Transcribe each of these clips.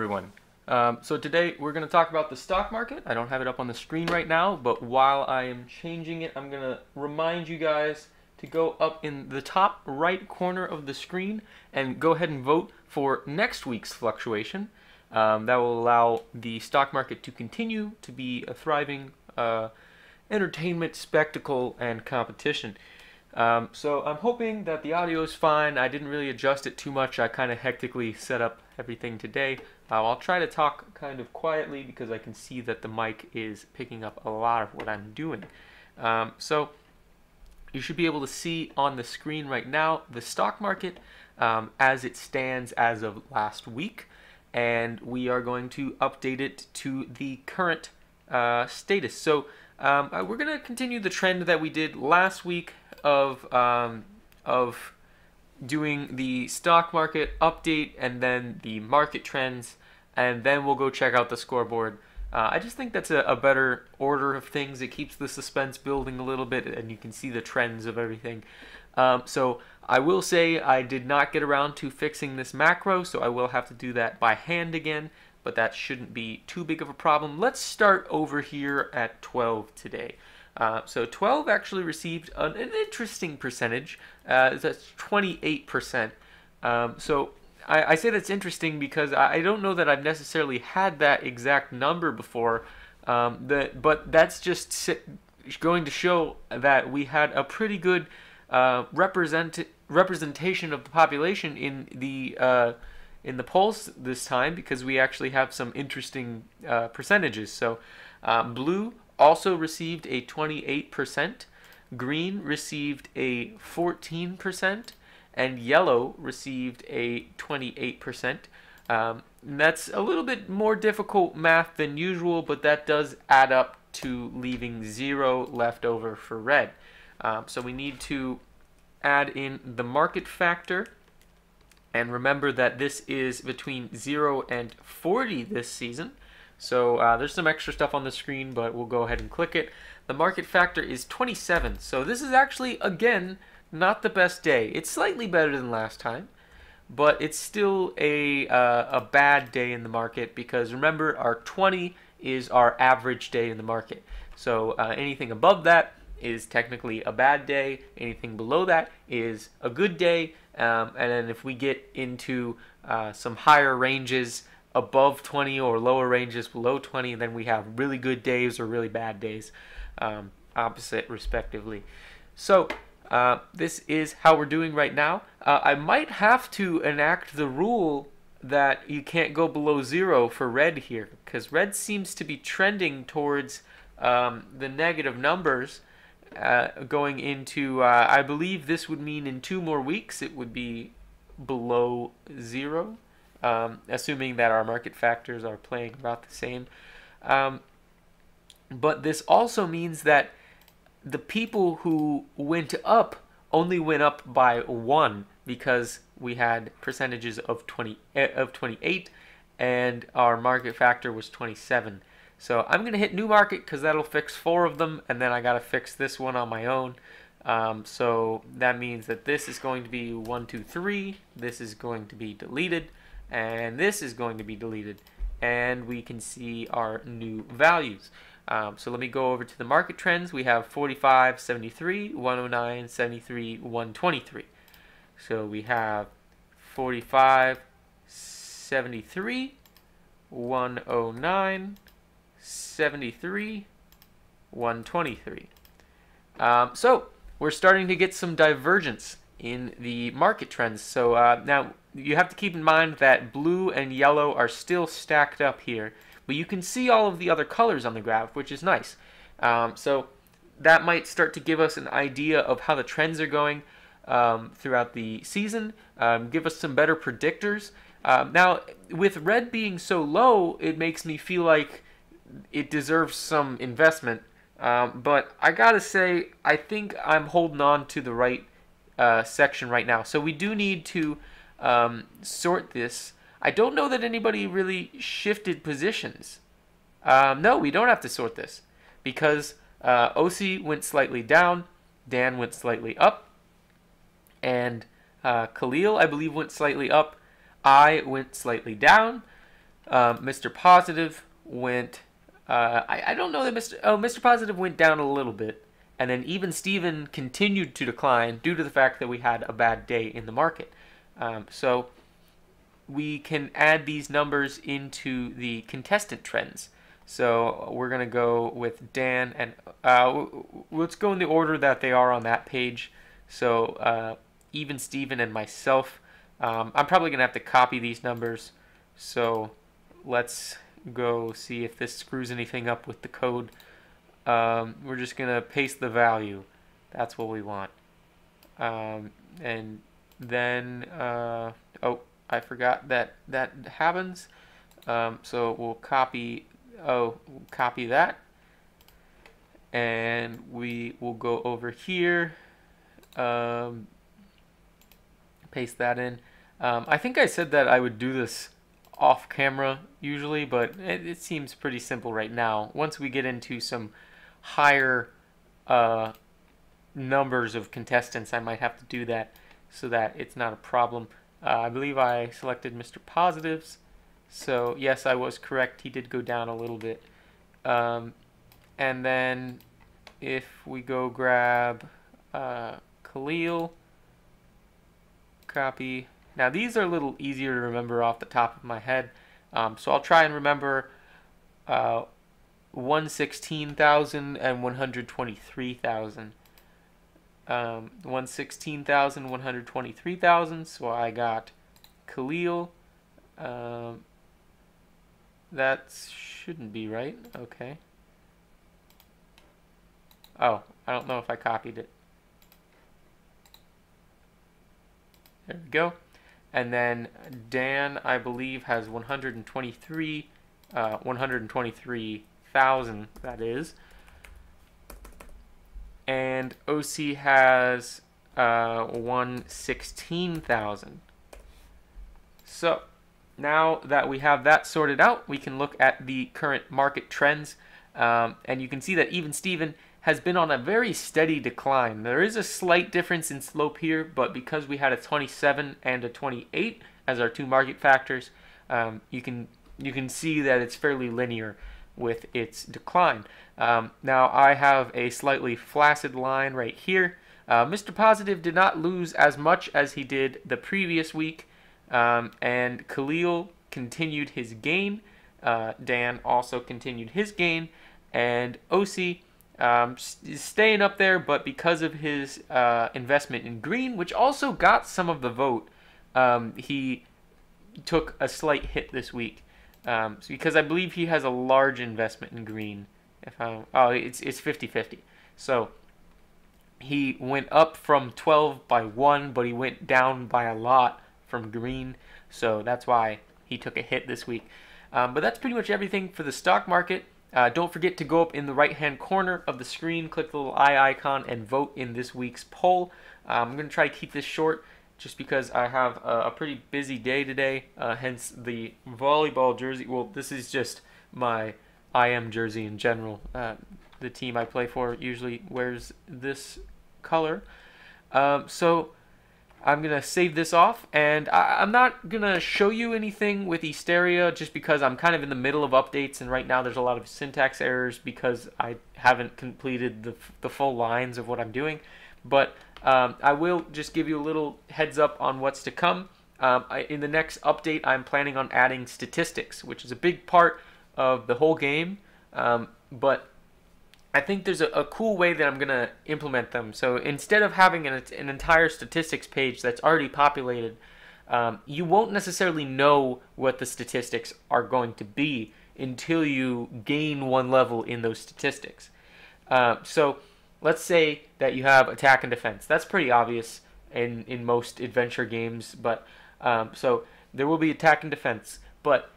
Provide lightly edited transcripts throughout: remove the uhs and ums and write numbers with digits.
everyone. So today we're going to talk about the stock market. I don't have it up on the screen right now, but while I am changing it, I'm going to remind you guys to go up in the top right corner of the screen and go ahead and vote for next week's fluctuation. That will allow the stock market to continue to be a thriving entertainment, spectacle, and competition. So I'm hoping that the audio is fine. I didn't really adjust it too much. I kind of hectically set up everything today. I'll try to talk kind of quietly because I can see that the mic is picking up a lot of what I'm doing. So you should be able to see on the screen right now the stock market as it stands as of last week, and we are going to update it to the current status. So we're going to continue the trend that we did last week of doing the stock market update and then the market trends, and then we'll go check out the scoreboard. I just think that's a better order of things. It keeps the suspense building a little bit, and you can see the trends of everything. So I will say I did not get around to fixing this macro, so I will have to do that by hand again, but that shouldn't be too big of a problem. Let's start over here at 12 today. So 12 actually received an interesting percentage. That's 28%. So I say that's interesting because I don't know that I've necessarily had that exact number before, but that's just going to show that we had a pretty good representation of the population in the polls this time, because we actually have some interesting percentages. So blue also received a 28%, green received a 14%, and yellow received a 28%. That's a little bit more difficult math than usual, but that does add up to leaving 0 left over for red. So we need to add in the market factor, and remember that this is between 0 and 40 this season. So there's some extra stuff on the screen, but we'll go ahead and click it. The market factor is 27. So this is actually, again, not the best day. It's slightly better than last time, but it's still a bad day in the market, because remember, our 20 is our average day in the market. So anything above that is technically a bad day. Anything below that is a good day. And then if we get into some higher ranges above 20 or lower ranges below 20, then we have really good days or really bad days, opposite respectively. So this is how we're doing right now. I might have to enact the rule that you can't go below 0 for red here, because red seems to be trending towards the negative numbers going into, I believe this would mean in 2 more weeks it would be below 0. Assuming that our market factors are playing about the same. But this also means that the people who went up only went up by 1, because we had percentages of 28 and our market factor was 27. So I'm going to hit new market because that'll fix 4 of them, and then I got to fix this one on my own. So that means that this is going to be 1, 2, 3. This is going to be deleted. And this is going to be deleted, and we can see our new values. So let me go over to the market trends. We have 45, 73, 109, 73, 123. So we have 45, 73, 109, 73, 123. So we're starting to get some divergence in the market trends. So now you have to keep in mind that blue and yellow are still stacked up here, but you can see all of the other colors on the graph, which is nice. So that might start to give us an idea of how the trends are going throughout the season, give us some better predictors. Now, with red being so low, it makes me feel like it deserves some investment, but I gotta say, I think I'm holding on to the right section right now. So we do need to sort this. I don't know that anybody really shifted positions. No, we don't have to sort this, because OC went slightly down, Dan went slightly up, and Khalil, I believe, went slightly up. I went slightly down. Mr. Positive went. I don't know that Mr. Positive went down a little bit, and then even Steven continued to decline due to the fact that we had a bad day in the market. So we can add these numbers into the contestant trends. So we're going to go with Dan, and let's go in the order that they are on that page. So even Steven and myself. I'm probably going to have to copy these numbers. So let's go see if this screws anything up with the code. We're just going to paste the value. That's what we want. And then, oh, I forgot that happens. So we'll copy that. And we will go over here, paste that in. I think I said that I would do this off camera usually, but it seems pretty simple right now. Once we get into some higher numbers of contestants, I might have to do that so that it's not a problem. I believe I selected Mr. Positives, so yes, I was correct. He did go down a little bit. And then if we go grab Khalil, copy. Now these are a little easier to remember off the top of my head, so I'll try and remember 116,000 and 123,000. 116,000, 123,000. So I got Khalil. That shouldn't be right. Okay. Oh, I don't know if I copied it. There we go. And then Dan, I believe, has 123,000, that is. And OC has 116,000. So now that we have that sorted out, we can look at the current market trends. And you can see that even Steven has been on a very steady decline. There is a slight difference in slope here, but because we had a 27 and a 28 as our two market factors, you can see that it's fairly linear with its decline. Now I have a slightly flaccid line right here. Mr. Positive did not lose as much as he did the previous week, and Khalil continued his gain. Dan also continued his gain, and OC is staying up there, but because of his investment in green, which also got some of the vote, he took a slight hit this week. So because I believe he has a large investment in green. It's 50-50. So he went up from 12 by 1, but he went down by a lot from green. So that's why he took a hit this week. But that's pretty much everything for the stock market. Don't forget to go up in the right-hand corner of the screen, click the little eye icon, and vote in this week's poll. I'm going to try to keep this short just because I have a pretty busy day today, hence the volleyball jersey. Well, this is just my IM jersey in general. The team I play for usually wears this color. So I'm going to save this off, and I'm not going to show you anything with Easteria just because I'm kind of in the middle of updates, and right now there's a lot of syntax errors because I haven't completed the full lines of what I'm doing. But I will just give you a little heads up on what's to come. In the next update, I'm planning on adding statistics, which is a big part of the whole game, but I think there's a cool way that I'm going to implement them. So instead of having an entire statistics page that's already populated, you won't necessarily know what the statistics are going to be until you gain one level in those statistics. So let's say that you have attack and defense. That's pretty obvious in most adventure games, but so there will be attack and defense. But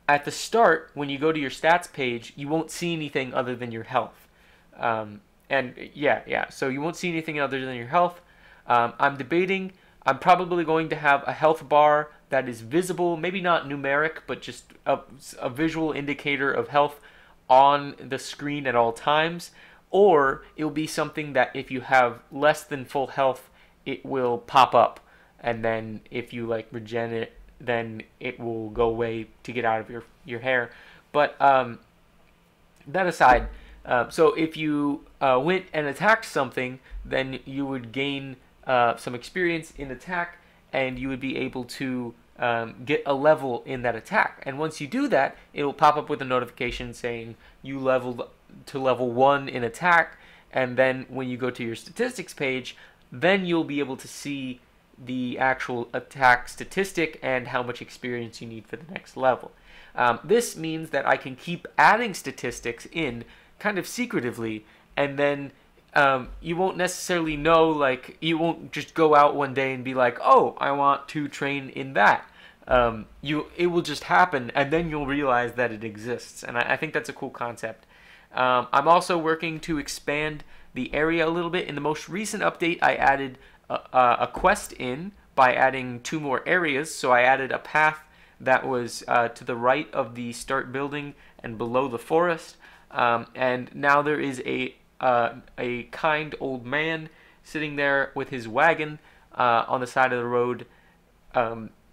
at the start, when you go to your stats page, you won't see anything other than your health. So you won't see anything other than your health. I'm debating, I'm probably going to have a health bar that is visible, maybe not numeric, but just a visual indicator of health on the screen at all times. Or it'll be something that if you have less than full health, it will pop up. And then if you like regen it, then it will go away to get out of your hair. But that aside, so if you went and attacked something, then you would gain some experience in attack, and you would be able to get a level in that attack. And once you do that, it will pop up with a notification saying you leveled to level 1 in attack, and then when you go to your statistics page, then you'll be able to see the actual attack statistic and how much experience you need for the next level. This means that I can keep adding statistics in kind of secretively, and then you won't necessarily know, like, you won't just go out one day and be like, oh, I want to train in that. It will just happen, and then you'll realize that it exists, and I think that's a cool concept. I'm also working to expand the area a little bit. In the most recent update, I added a quest in by adding 2 more areas. So I added a path that was to the right of the start building and below the forest. And now there is a kind old man sitting there with his wagon on the side of the road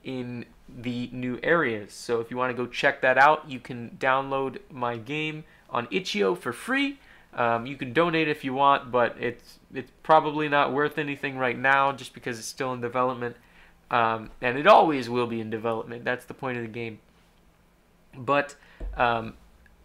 in the new areas. So if you want to go check that out, you can download my game on Itch.io for free. You can donate if you want, but it's probably not worth anything right now just because it's still in development. And it always will be in development. That's the point of the game. But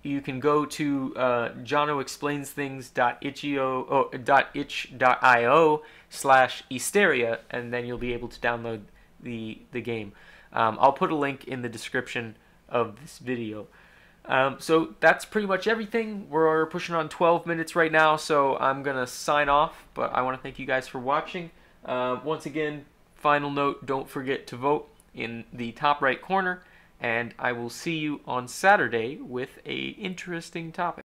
you can go to jonoexplainsthings.itch.io/Easteria, and then you'll be able to download the game. I'll put a link in the description of this video. So that's pretty much everything. We're pushing on 12 minutes right now, so I'm going to sign off, but I want to thank you guys for watching. Once again, final note, don't forget to vote in the top right corner, and I will see you on Saturday with an interesting topic.